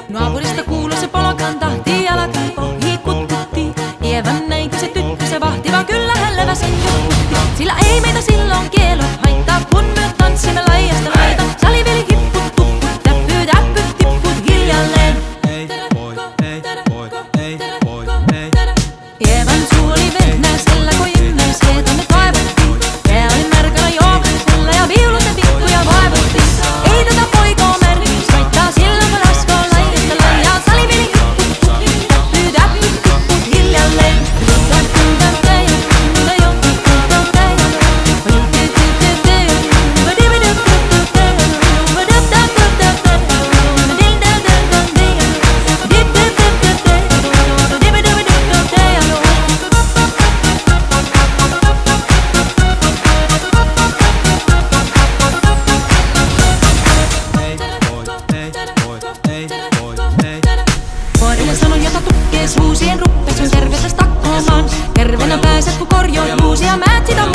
Naapurista kuului se polkan tahti, jalat hikutti. Ievän näinkö se tyttö, se vahti, vaan kyllä hän leväsi jutti. Sillä ei meitä silloin kielot haittaa, kun me tanssimme laidasta laitaan. Saliveli hipput, tupput, täppyt, äppyt, tipput hiljalleen. Ievän suu oli vehnäisellä, kun ihmeisiä me kaivattiin. Pää oli märkänä jokaisella ja viulut ja tikkuja vaivuttiin. Ei tätä poikaa merkitys haittaa silloin, kun laskoo laidasta laidaan. Saliveli hipput, täppyt, äppyt, tipput hiljalleen. Vuorille sanon, jota tukkee suusien ruppes, sun terveessä stakkoomaan. Terveenä pääset, kun korjoit uusia, määt sitä